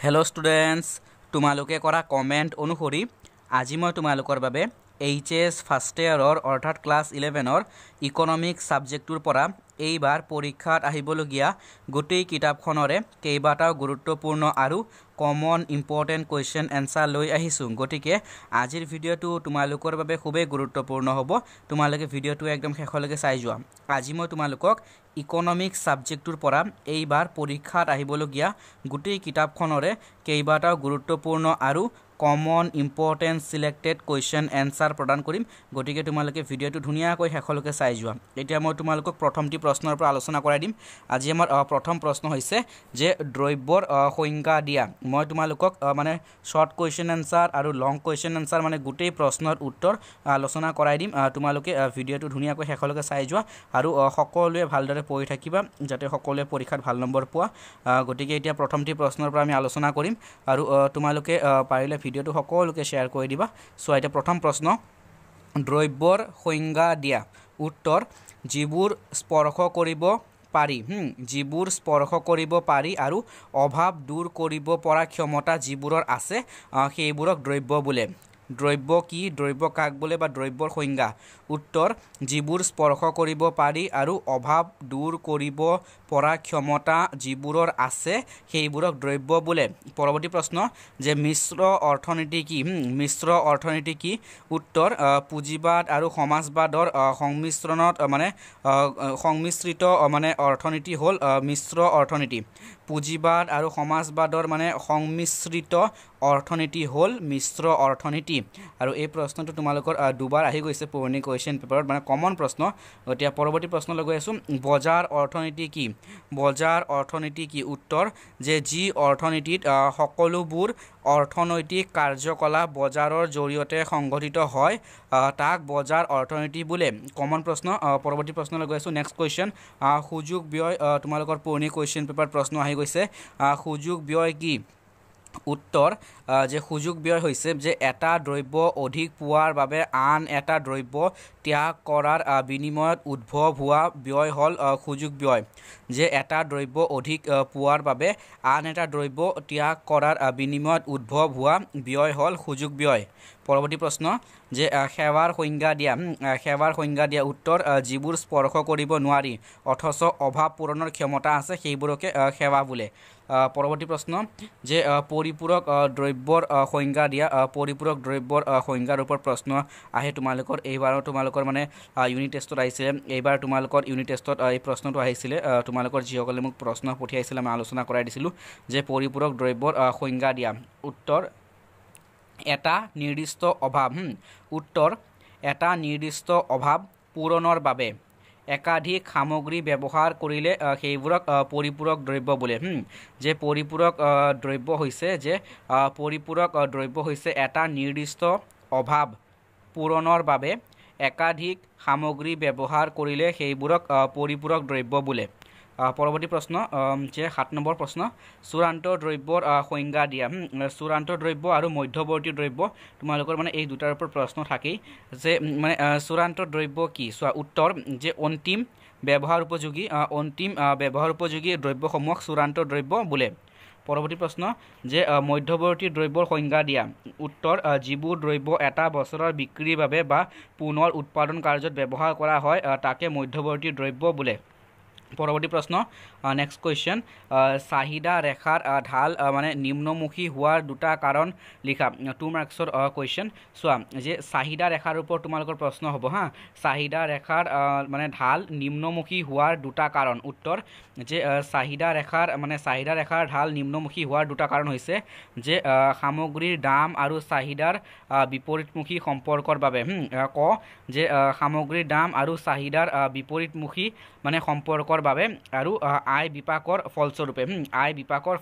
Hello' students, তোমালোকে কৰা comment অনুসৰি আজি মই তোমালোকৰ বাবে এইচএছ ফাৰ্ষ্ট ইয়াৰৰ অৰ্থাৎ ক্লাছ 11ৰ ইকনমিক্স ছাবজেক্টটোৰ পৰা এইবাৰ পৰীক্ষাত আহিবলগীয়া গোটেই কিতাপখনৰে কেইবাটাও গুৰুত্বপূৰ্ণ আৰু কমন ইম্পৰ্টেণ্ট কুৱেশ্যন এনচাৰ লৈ আহিছোঁ। গতিকে আজিৰ ভিডিঅ'টো তোমালোকৰ বাবে খুবেই গুৰুত্বপূৰ্ণ হ'ব। তোমালোকে ভিডিঅ'টো একদম শেষলৈকে চাই যোৱা। আজি মই তোমালোকক ইকনমিক্স ছাবজেক্টটোৰ পৰা এইবাৰ পৰীক্ষাত আহিবলগীয়া গোটেই কিতাপখনৰে কেইবাটাও গুৰুত্বপূৰ্ণ আৰু common important selected question answer প্ৰদান কৰিম। গতিকে তোমালোকে ভিডিঅ'টো ধুনীয়াকৈ শেষলৈকে চাই যোৱা। এতিয়া মই তোমালোকক প্ৰথমটি প্ৰশ্নৰ পৰা আলোচনা কৰাই দিম। আজি আমাৰ প্ৰথম প্ৰশ্ন হৈছে যে দ্ৰব্যৰ সংজ্ঞা দিয়া। মই তোমালোকক মানে শ্বৰ্ট কুৱেশ্যন এনচাৰ আৰু লং কুৱেশ্যন এনচাৰ মানে গোটেই প্ৰশ্নৰ উত্তৰ আলোচনা কৰাই দিম। তোমালোকে ভিডিঅ'টো ধুনীয়াকৈ শেষলৈকে চাই যোৱা আৰু সকলোৱে ভালদৰে পঢ়ি থাকিবা যাতে সকলোৱে পৰীক্ষাত ভাল নম্বৰ পোৱা। গতিকে এতিয়া প্ৰথমটি প্ৰশ্নৰ পৰা আমি আলোচনা কৰিম আৰু তোমালোকে পাৰিলে ভিডিঅ'টো সকলোকে শ্বেয়াৰ কৰি দিবা। চোৱা, এতিয়া প্ৰথম প্ৰশ্ন, দ্ৰব্যৰ সংজ্ঞা দিয়া। উত্তৰ, যিবোৰ স্পৰ্শ কৰিব পাৰি, যিবোৰ স্পৰ্শ কৰিব পাৰি আৰু অভাৱ দূৰ কৰিব পৰা ক্ষমতা যিবোৰৰ আছে সেইবোৰক দ্ৰব্য বোলে। দ্ৰব্য কি, দ্ৰব্য কাক বোলে বা দ্ৰব্যৰ সংজ্ঞা? উত্তৰ, যিবোৰ স্পৰ্শ কৰিব পাৰি আৰু অভাৱ দূৰ কৰিব পৰা ক্ষমতা যিবোৰৰ আছে সেইবোৰক দ্ৰব্য বোলে। পৰৱৰ্তী প্ৰশ্ন, যে মিশ্ৰ অৰ্থনীতি কি? মিশ্ৰ অৰ্থনীতি কি? উত্তৰ, পুঁজিবাদ আৰু সমাজবাদৰ সংমিশ্ৰণত সংমিশ্ৰিত অৰ্থনীতি হ'ল মিশ্ৰ অৰ্থনীতি। পুঁজিবাদ আৰু সমাজবাদৰ সংমিশ্ৰিত অৰ্থনীতি হ'ল মিশ্ৰ অৰ্থনীতি। আৰু এই প্ৰশ্নটো তোমালোকৰ দুবাৰ আহি গৈছে পুৰণি কুৱেশ্যন পেপাৰত, কমন প্ৰশ্ন। এতিয়া পৰৱৰ্তী প্ৰশ্নলৈ গৈ আছোঁ, বজাৰ অৰ্থনীতি কি? বজাৰ অৰ্থনীতি কি? উত্তৰ, যে যি অৰ্থনীতিত সকলোবোৰ অৰ্থনৈতিক কাৰ্যকলাপ বজাৰৰ জৰিয়তে সংঘটিত হয় তাক বজাৰ অৰ্থনীতি বোলে। কমন প্ৰশ্ন। পৰৱৰ্তী প্ৰশ্নলৈ গৈ আছোঁ, নেক্সট কুৱেশ্যন, সুযোগ ব্যয়। তোমালোকৰ পুৰণি কুৱেশ্যন পেপাৰত প্ৰশ্ন আহি গৈছে, সুযোগ ব্যয় কি? উত্তৰ, যে সুযোগ ব্যয় হৈছে যে এটা দ্ৰব্য অধিক পোৱাৰ বাবে আন এটা দ্ৰব্য ত্যাগ কৰাৰ বিনিময়ত উদ্ভৱ হোৱা ব্যয় হ'ল সুযোগ ব্যয়। যে এটা দ্ৰব্য অধিক পোৱাৰ বাবে আন এটা দ্ৰব্য ত্যাগ কৰাৰ বিনিময়ত উদ্ভৱ হোৱা ব্যয় হ'ল সুযোগ ব্যয়। পৰৱৰ্তী প্ৰশ্ন, যে সেৱাৰ সংজ্ঞা দিয়া। সেৱাৰ সংজ্ঞা দিয়া। উত্তৰ, যিবোৰ স্পৰ্শ কৰিব নোৱাৰি অথচ অভাৱ পূৰণৰ ক্ষমতা আছে সেইবোৰকে সেৱা বোলে। পৰৱৰ্তী প্ৰশ্ন, যে পৰিপূৰক দ্ৰব্যৰ সংজ্ঞা দিয়া। পৰিপূৰক দ্ৰব্যৰ সংজ্ঞাৰ ওপৰত প্ৰশ্ন আহে তোমালোকৰ। এইবাৰো তোমালোকৰ ইউনিট টেষ্টত আহিছিলে। এইবাৰ তোমালোকৰ ইউনিট টেষ্টত এই প্ৰশ্নটো আহিছিলে। তোমালোকৰ যিসকলে মোক প্ৰশ্ন পঠিয়াইছিলে মই আলোচনা কৰাই দিছিলোঁ যে পৰিপূৰক দ্ৰব্যৰ সংজ্ঞা দিয়া। উত্তৰ, এটা নিৰ্দিষ্ট অভাৱ। উত্তৰ, এটা নিৰ্দিষ্ট অভাৱ পূৰণৰ বাবে একাধিক সামগ্ৰী ব্যৱহাৰ কৰিলে সেইবোৰক পৰিপূৰক দ্ৰব্য বোলে। যে পৰিপূৰক দ্ৰব্য হৈছে এটা নিৰ্দিষ্ট অভাৱ পূৰণৰ বাবে একাধিক সামগ্ৰী ব্যৱহাৰ কৰিলে সেইবোৰক পৰিপূৰক দ্ৰব্য বোলে। পৰৱৰ্তী প্ৰশ্ন, যে 7 নম্বৰ প্ৰশ্ন, চূড়ান্ত দ্ৰব্যৰ সংজ্ঞা দিয়া। চূড়ান্ত দ্ৰব্য আৰু মধ্যৱৰ্তী দ্ৰব্য তোমালোকৰ এই দুটাৰ ওপৰত প্ৰশ্ন থাকেই যে চূড়ান্ত দ্ৰব্য কি? চোৱা, উত্তৰ, যে অন্তিম ব্যৱহাৰ উপযোগী দ্ৰব্যসমূহক চূড়ান্ত দ্ৰব্য বোলে। পৰৱৰ্তী প্ৰশ্ন, যে মধ্যৱৰ্তী দ্ৰব্যৰ সংজ্ঞা দিয়া। উত্তৰ, যিবোৰ দ্ৰব্য এটা বছৰৰ বিক্ৰীৰ বাবে বা পুনৰ উৎপাদন কাৰ্যত ব্যৱহাৰ কৰা হয় তাকে মধ্যৱৰ্তী দ্ৰব্য বোলে। পৰৱৰ্তী প্ৰশ্ন, নেক্সট কুৱেশ্যন, চাহিদা ৰেখাৰ ঢাল নিম্নমুখী হোৱাৰ দুটা কাৰণ লিখা। 2 মাৰ্কছৰ কুৱেশ্যন। চোৱা, যে চাহিদা ৰেখাৰ ওপৰত তোমালোকৰ প্ৰশ্ন হ'ব চাহিদা ৰেখাৰ ঢাল নিম্নমুখী হোৱাৰ দুটা কাৰণ। উত্তৰ, যে চাহিদা ৰেখাৰ ঢাল নিম্নমুখী হোৱাৰ দুটা কাৰণ হৈছে যে সামগ্ৰীৰ দাম আৰু চাহিদাৰ বিপৰীতমুখী সম্পৰ্কৰ বাবে। যে সামগ্ৰীৰ দাম আৰু চাহিদাৰ বিপৰীতমুখী সম্পৰ্কৰ বাবে আৰু আয় বিপাকৰ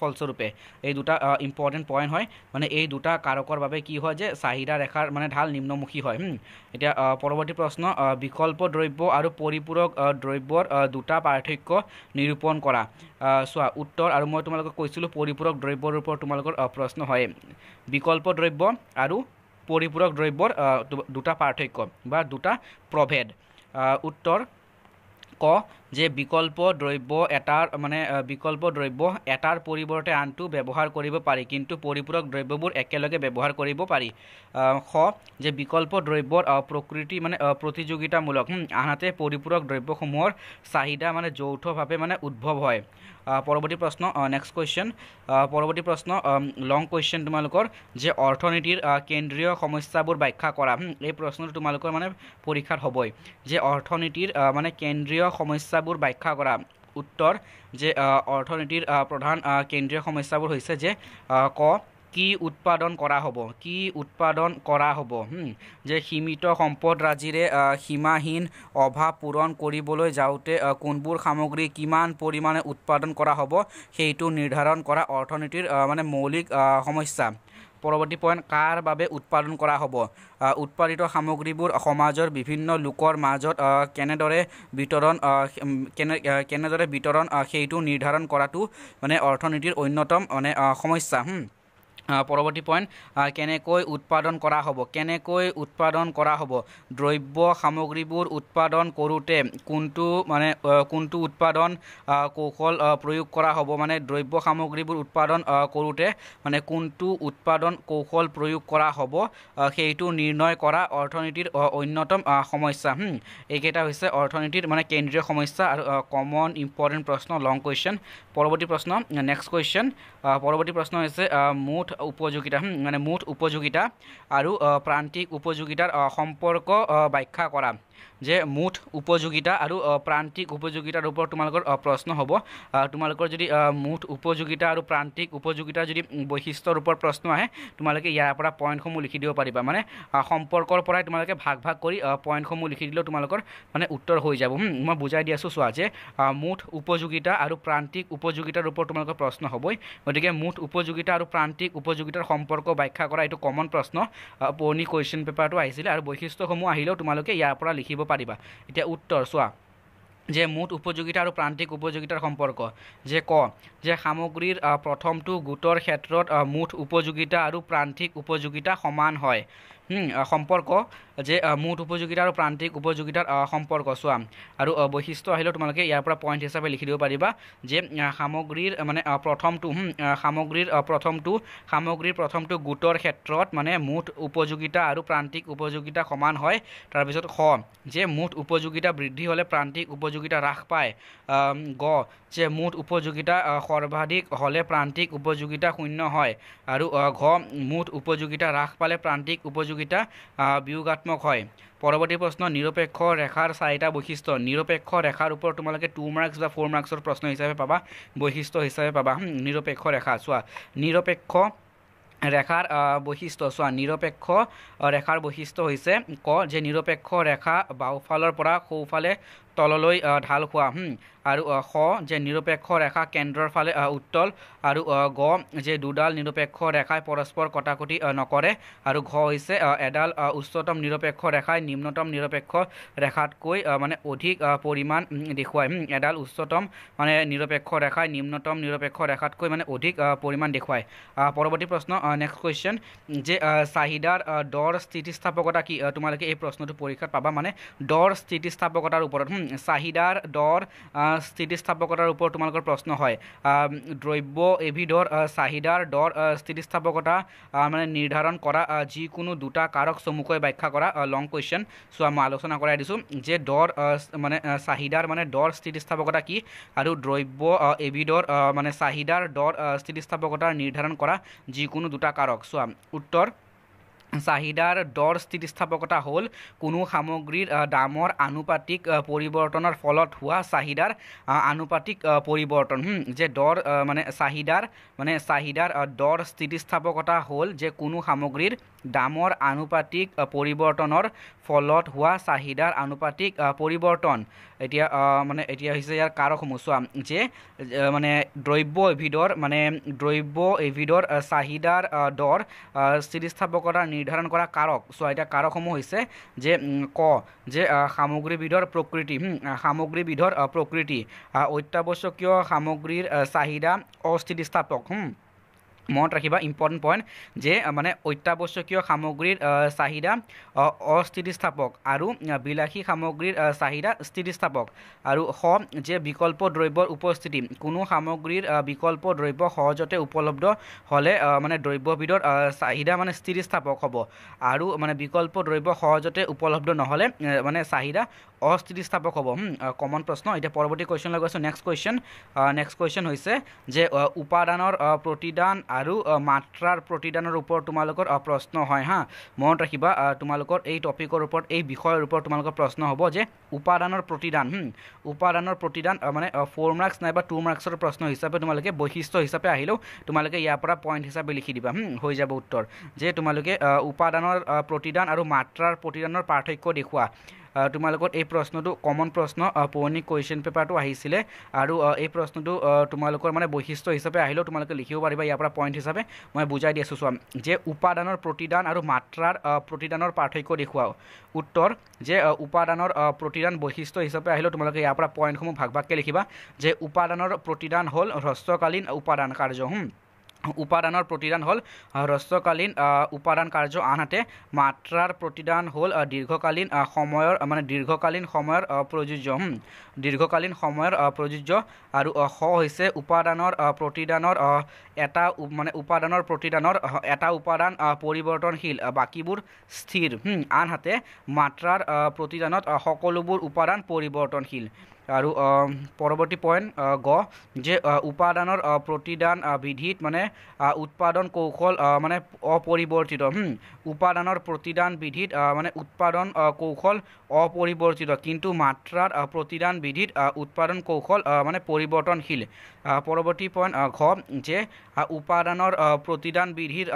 ফলস্বৰূপে এই দুটা ইম্পৰ্টেণ্ট পইণ্ট হয়। এই দুটা কাৰকৰ বাবে কি হয় যে চাহিদা ৰেখাৰ ঢাল নিম্নমুখী হয়। এতিয়া পৰৱৰ্তী প্ৰশ্ন, বিকল্প দ্ৰব্য আৰু পৰিপূৰক দ্ৰব্যৰ দুটা পাৰ্থক্য নিৰূপণ কৰা। চোৱা, উত্তৰ, আৰু মই তোমালোকক কৈছিলোঁ পৰিপূৰক দ্ৰব্যৰ ওপৰত তোমালোকৰ প্ৰশ্ন হয়। বিকল্প দ্ৰব্য আৰু পৰিপূৰক দ্ৰব্যৰ দুটা পাৰ্থক্য বা দুটা প্ৰভেদ। উত্তৰ, ক যে বিকল্প দ্ৰব্য এটাৰ মানে বিকল্প দ্ৰব্য এটাৰ পৰিৱৰ্তে আনটো ব্যৱহাৰ কৰিব পাৰি কিন্তু পৰিপূৰক দ্ৰব্যবোৰ একেলগে ব্যৱহাৰ কৰিব পাৰি খ যে বিকল্প দ্ৰব্যৰ প্ৰকৃতি মানে প্ৰতিযোগিতামূলক আনহাতে পৰিপূৰক দ্ৰব্যসমূহৰ চাহিদা মানে যৌথভাৱে মানে উদ্ভৱ হয় পৰৱৰ্তী প্ৰশ্ন নেক্সট কুৱেশ্যন পৰৱৰ্তী প্ৰশ্ন লং কুৱেশ্যন তোমালোকৰ যে অৰ্থনীতিৰ কেন্দ্ৰীয় সমস্যাবোৰ ব্যাখ্যা কৰা এই প্ৰশ্নটো তোমালোকৰ মানে পৰীক্ষাত হ'বই যে অৰ্থনীতিৰ মানে কেন্দ্ৰীয় সমস্যাবোৰ ব্যাখ্যা কৰা উত্তৰ যে অৰ্থনীতিৰ প্ৰধান কেন্দ্ৰীয় সমস্যাবোৰ হৈছে যে ক কি উৎপাদন কৰা হ'ব যে সীমিত সম্পদৰাজিৰে সীমাহীন অভাৱ পূৰণ কৰিবলৈ যাওঁতে কোনবোৰ সামগ্ৰী কিমান পৰিমাণে উৎপাদন কৰা হ'ব সেইটো নিৰ্ধাৰণ কৰা অৰ্থনীতিৰ মানে মৌলিক সমস্যা পৰৱৰ্তী পইণ্ট কাৰ বাবে উৎপাদন কৰা হ'ব উৎপাদিত সামগ্ৰীবোৰ সমাজৰ বিভিন্ন লোকৰ মাজত কেনেদৰে বিতৰণ সেইটো নিৰ্ধাৰণ কৰাটো মানে অৰ্থনীতিৰ অন্যতম মানে সমস্যা পৰৱৰ্তী পইণ্ট কেনেকৈ উৎপাদন কৰা হ'ব দ্ৰব্য সামগ্ৰীবোৰ উৎপাদন কৰোঁতে কোনটো উৎপাদন কৌশল প্ৰয়োগ কৰা হ'ব মানে দ্ৰব্য সামগ্ৰীবোৰ উৎপাদন কৰোঁতে মানে কোনটো উৎপাদন কৌশল প্ৰয়োগ কৰা হ'ব সেইটো নিৰ্ণয় কৰা অৰ্থনীতিৰ অন্যতম সমস্যা এইকেইটা হৈছে অৰ্থনীতিৰ মানে কেন্দ্ৰীয় সমস্যা আৰু কমন ইম্পৰ্টেণ্ট প্ৰশ্ন লং কুৱেশ্যন পৰৱৰ্তী প্ৰশ্ন নেক্সট কুৱেশ্যন পৰৱৰ্তী প্ৰশ্ন হৈছে মুঠ উপযোগিতা আৰু প্ৰান্তিক উপযোগিতাৰ সম্পৰ্ক ব্যাখ্যা কৰা যে মুঠ উপযোগিতা আৰু প্ৰান্তিক উপযোগিতাৰ ওপৰত তোমালোকৰ প্ৰশ্ন হ'ব তোমালোকৰ যদি মুঠ উপযোগিতা আৰু প্ৰান্তিক উপযোগিতাৰ যদি বৈশিষ্ট্যৰ ওপৰত প্ৰশ্ন আহে তোমালোকে ইয়াৰ পৰা পইণ্টসমূহ লিখি দিব পাৰিবা মানে সম্পৰ্কৰ পৰাই তোমালোকে ভাগ কৰি পইণ্টসমূহ লিখি দিলেও তোমালোকৰ মানে উত্তৰ হৈ যাব মই বুজাই দি আছোঁ চোৱা যে মুঠ উপযোগিতা আৰু প্ৰান্তিক উপযোগিতাৰ ওপৰত তোমালোকৰ প্ৰশ্ন হ'বই গতিকে মুঠ উপযোগিতা আৰু প্ৰান্তিক উপযোগিতাৰ সম্পৰ্ক ব্যাখ্যা কৰা এইটো কমন প্ৰশ্ন পুৰণি কুৱেশ্যন পেপাৰটো আহিছিলে আৰু বৈশিষ্ট্যসমূহ আহিলেও তোমালোকে ইয়াৰ পৰা লিখিব পাৰিবা এতিয়া উত্তৰ চোৱা যে মুঠ উপযোগিতা আৰু প্ৰান্তিক উপযোগিতাৰ সম্পৰ্ক যে যে সামগ্ৰীৰ প্ৰথমটো গোটৰ ক্ষেত্ৰত মুঠ উপযোগিতা আৰু প্ৰান্তিক উপযোগিতা সমান হয় সম্পৰ্ক যে মুঠ উপযোগিতা আৰু প্ৰান্তিক উপযোগিতাৰ সম্পৰ্ক চোৱা আৰু বৈশিষ্ট্য আহিলেও তোমালোকে ইয়াৰ পৰা পইণ্ট হিচাপে লিখি দিব পাৰিবা যে সামগ্ৰীৰ মানে সামগ্ৰীৰ প্ৰথমটো গোটৰ ক্ষেত্ৰত মানে মুঠ উপযোগিতা আৰু প্ৰান্তিক উপযোগিতা সমান হয় তাৰপিছত যে মুঠ উপযোগিতা বৃদ্ধি হ'লে প্ৰান্তিক উপযোগিতা হ্ৰাস পায় যে মুঠ উপযোগিতা সৰ্বাধিক হ'লে প্ৰান্তিক উপযোগিতা শূন্য হয় আৰু মুঠ উপযোগিতা হ্ৰাস পালে প্ৰান্তিক উপযোগিতা বিয়োগাত্মক হয় পৰৱৰ্তী প্ৰশ্ন নিৰপেক্ষ ৰেখাৰ চাৰিটা বৈশিষ্ট্য নিৰপেক্ষ ৰেখাৰ ওপৰত তোমালোকে 2 মাৰ্কছ বা 4 মাৰ্কছৰ প্ৰশ্ন হিচাপে পাবা বৈশিষ্ট্য হিচাপে পাবা নিৰপেক্ষ ৰেখা চোৱা নিৰপেক্ষ ৰেখাৰ বৈশিষ্ট্য চোৱা নিৰপেক্ষ ৰেখাৰ বৈশিষ্ট্য হৈছে যে নিৰপেক্ষ ৰেখা বাওঁফালৰ পৰা সোঁফালে তললৈ ঢাল খোৱা আৰু যে নিৰপেক্ষ ৰেখা কেন্দ্ৰৰ ফালে উত্তল আৰু যে দুডাল নিৰপেক্ষ ৰেখাই পৰস্পৰ কটাকটি নকৰে আৰু হৈছে এডাল উচ্চতম নিৰপেক্ষ ৰেখাই নিম্নতম নিৰপেক্ষ ৰেখাতকৈ মানে অধিক পৰিমাণ দেখুৱায় এডাল উচ্চতম মানে নিৰপেক্ষ ৰেখাই নিম্নতম নিৰপেক্ষ ৰেখাতকৈ মানে অধিক পৰিমাণ দেখুৱায় পৰৱৰ্তী প্ৰশ্ন নেক্সট কুৱেশ্যন যে চাহিদাৰ দৰ স্থিতিস্থাপকতা কি তোমালোকে এই প্ৰশ্নটো পৰীক্ষাত পাবা মানে দৰ স্থিতিস্থাপকতাৰ ওপৰত চাহিদাৰ দৰ স্থিতিস্থাপকতাৰ ওপৰত তোমালোকৰ প্ৰশ্ন হয় দ্ৰব্য এবিধৰ চাহিদাৰ দৰ স্থিতিস্থাপকতা মানে নিৰ্ধাৰণ কৰা যিকোনো দুটা কাৰক চমুকৈ ব্যাখ্যা কৰা লং কুৱেশ্যন চোৱা মই আলোচনা কৰাই দিছোঁ যে দৰ মানে চাহিদাৰ মানে দৰ স্থিতিস্থাপকতা কি আৰু দ্ৰব্য এবিধৰ মানে চাহিদাৰ দৰ স্থিতিস্থাপকতাৰ নিৰ্ধাৰণ কৰা যিকোনো দুটা কাৰক চোৱা উত্তৰ চাহিদাৰ দৰ স্থিতিস্থাপকতা হ'ল কোনো সামগ্ৰীৰ দামৰ আনুপাতিক পৰিৱৰ্তনৰ ফলত হোৱা চাহিদাৰ আনুপাতিক পৰিৱৰ্তন যে দৰ মানে চাহিদাৰ দৰ স্থিতিস্থাপকতা হ'ল যে কোনো সামগ্ৰীৰ দামৰ আনুপাতিক পৰিৱৰ্তনৰ ফলত হোৱা চাহিদাৰ আনুপাতিক পৰিৱৰ্তন এতিয়া হৈছে ইয়াৰ কাৰকসমূহ চোৱা যে মানে দ্ৰব্য এবিধৰ চাহিদাৰ দৰ স্থিতিস্থাপকতা নিৰ্ধাৰণ কৰা কাৰক চোৱা এতিয়া কাৰকসমূহ হৈছে যে যে সামগ্ৰীবিধৰ প্ৰকৃতি অত্যাৱশ্যকীয় সামগ্ৰীৰ চাহিদা অস্থিতিস্থাপক মনত ৰাখিবা ইম্পৰ্টেণ্ট পইণ্ট যে মানে অত্যাৱশ্যকীয় সামগ্ৰীৰ চাহিদা অস্থিতিস্থাপক আৰু বিলাসী সামগ্ৰীৰ চাহিদা স্থিতিস্থাপক আৰু যে বিকল্প দ্ৰব্যৰ উপস্থিতি কোনো সামগ্ৰীৰ বিকল্প দ্ৰব্য সহজতে উপলব্ধ হ'লে মানে দ্ৰব্যবিধৰ চাহিদা মানে স্থিতিস্থাপক হ'ব আৰু মানে বিকল্প দ্ৰব্য সহজতে উপলব্ধ নহ'লে মানে চাহিদা অস্থিতিস্থাপক হ'ব কমন প্ৰশ্ন এতিয়া পৰৱৰ্তী কুৱেশ্যনলৈ গৈছোঁ নেক্সট কুৱেশ্যন হৈছে যে উপাদানৰ প্ৰতিদান আৰু মাত্ৰাৰ প্ৰতিদানৰ ওপৰত তোমালোকৰ প্ৰশ্ন হয় মনত ৰাখিবা তোমালোকৰ এই টপিকৰ ওপৰত এই বিষয়ৰ ওপৰত তোমালোকৰ প্ৰশ্ন হ'ব যে উপাদানৰ প্ৰতিদান মানে 4 মাৰ্কছ নাইবা 2 মাৰ্কছৰ প্ৰশ্ন হিচাপে তোমালোকে বৈশিষ্ট্য হিচাপে আহিলেও তোমালোকে ইয়াৰ পৰা পইণ্ট হিচাপে লিখি দিবা হৈ যাব উত্তৰ যে তোমালোকে উপাদানৰ প্ৰতিদান আৰু মাত্ৰাৰ প্ৰতিদানৰ পাৰ্থক্য দেখুওৱা তোমালোকৰ এই প্ৰশ্নটো কমন প্ৰশ্ন পুৰণি কুৱেশ্যন পেপাৰটো আহিছিলে আৰু এই প্ৰশ্নটো তোমালোকৰ মানে বৈশিষ্ট্য হিচাপে আহিলেও তোমালোকে লিখিব পাৰিবা ইয়াৰ পৰা পইণ্ট হিচাপে মই বুজাই দি আছোঁ চোৱা যে উপাদানৰ প্ৰতিদান আৰু মাত্ৰাৰ প্ৰতিদানৰ পাৰ্থক্য দেখুৱাও উত্তৰ যে উপাদানৰ প্ৰতিদান বৈশিষ্ট্য হিচাপে আহিলেও তোমালোকে ইয়াৰ পৰা পইণ্টসমূহ ভাগ ভাগকৈ লিখিবা যে উপাদানৰ প্ৰতিদান হ'ল হ্ৰস্বকালীন উপাদান কাৰ্য উপাদানৰ প্ৰতিদান হ'ল হ্ৰস্বকালীন উপাদান কাৰ্য আনহাতে মাত্ৰাৰ প্ৰতিদান হ'ল দীৰ্ঘকালীন সময়ৰ প্ৰযোজ্য আৰু হৈছে উপাদানৰ প্ৰতিদানৰ এটা উপাদান পৰিৱৰ্তনশীল বাকীবোৰ স্থিৰ আনহাতে মাত্ৰাৰ প্ৰতিদানত সকলোবোৰ উপাদান পৰিৱৰ্তনশীল আৰু পৰৱৰ্তী পইণ্ট যে উপাদানৰ প্ৰতিদান বিধিত মানে উৎপাদন কৌশল মানে অপৰিৱৰ্তিত উপাদানৰ প্ৰতিদান বিধিত মানে উৎপাদন কৌশল অপৰিৱৰ্তিত কিন্তু মাত্ৰাৰ প্ৰতিদান বিধিত উৎপাদন কৌশল মানে পৰিৱৰ্তনশীল পৰৱৰ্তী পইণ্ট যে উপাদানৰ প্ৰতিদান বিধিৰ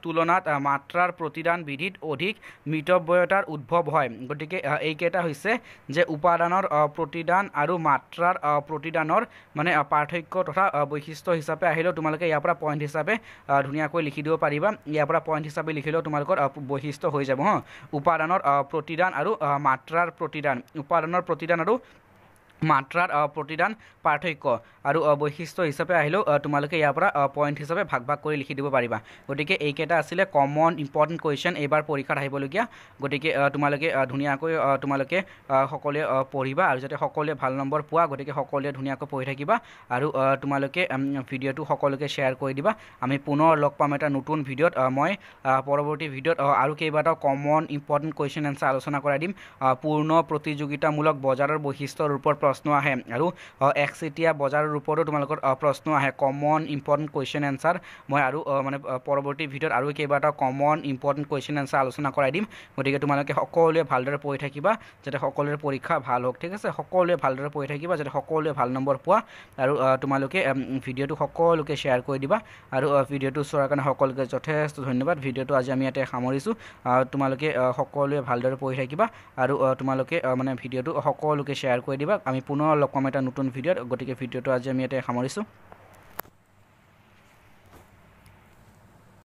তুলনাত মাত্ৰাৰ প্ৰতিদান বিধিত অধিক মিতব্যয়তাৰ উদ্ভৱ হয় গতিকে এইকেইটা হৈছে যে উপাদানৰ প্ৰতিদান আৰু মাত্ৰাৰ প্ৰতিদানৰ মানে পাৰ্থক্য তথা বৈশিষ্ট্য হিচাপে আহিলেও তোমালোকে ইয়াৰ পৰা পইণ্ট হিচাপে ধুনীয়াকৈ লিখি দিব পাৰিবা ইয়াৰ পৰা পইণ্ট হিচাপে লিখিলেও তোমালোকৰ বৈশিষ্ট্য হৈ যাব উপাদানৰ প্ৰতিদান আৰু মাত্ৰাৰ প্ৰতিদান উপাদানৰ প্ৰতিদান আৰু মাত্ৰাৰ প্ৰতিদান পাৰ্থক্য আৰু বৈশিষ্ট্য হিচাপে আহিলেও তোমালোকে ইয়াৰ পৰা পইণ্ট হিচাপে ভাগ ভাগ কৰি লিখি দিব পাৰিবা গতিকে এইকেইটা আছিলে কমন ইম্পৰ্টেণ্ট কুৱেশ্যন এইবাৰ পৰীক্ষাত আহিবলগীয়া গতিকে তোমালোকে ধুনীয়াকৈ তোমালোকে সকলোৱে পঢ়িবা আৰু যাতে সকলোৱে ভাল নম্বৰ পোৱা গতিকে সকলোৱে ধুনীয়াকৈ পঢ়ি থাকিবা আৰু তোমালোকে ভিডিঅ'টো সকলোকে শ্বেয়াৰ কৰি দিবা আমি পুনৰ লগ পাম এটা নতুন ভিডিঅ'ত মই পৰৱৰ্তী ভিডিঅ'ত আৰু কেইবাটাও কমন ইম্পৰ্টেণ্ট কুৱেশ্যন এনচাৰ আলোচনা কৰাই দিম পূৰ্ণ প্ৰতিযোগিতামূলক বজাৰৰ বৈশিষ্ট্যৰ ওপৰত প্ৰশ্ন আহে আৰু একচেটিয়া বজাৰৰ ওপৰতো তোমালোকৰ প্ৰশ্ন আহে কমন ইম্পৰ্টেণ্ট কুৱেশ্যন এনচাৰ মই আৰু মানে পৰৱৰ্তী ভিডিঅ'ত আৰু কেইবাটাও কমন ইম্পৰ্টেণ্ট কুৱেশ্যন এনচাৰ আলোচনা কৰাই দিম গতিকে তোমালোকে সকলোৱে ভালদৰে পঢ়ি থাকিবা যাতে সকলোৰে পৰীক্ষা ভাল হওক ঠিক আছে সকলোৱে ভালদৰে পঢ়ি থাকিবা যাতে সকলোৱে ভাল নম্বৰ পোৱা আৰু তোমালোকে ভিডিঅ'টো সকলোকে শ্বেয়াৰ কৰি দিবা আৰু ভিডিঅ'টো চোৱাৰ কাৰণে সকলোকে যথেষ্ট ধন্যবাদ ভিডিঅ'টো আজি আমি ইয়াতে সামৰিছোঁ তোমালোকে সকলোৱে ভালদৰে পঢ়ি থাকিবা আৰু তোমালোকে মানে ভিডিঅ'টো সকলোকে শ্বেয়াৰ কৰি দিবা আমি পুনৰ লগ পাম এটা নতুন ভিডিঅ'ত গতিকে ভিডিঅ'টো আজি আমি ইয়াতে সামৰিছোঁ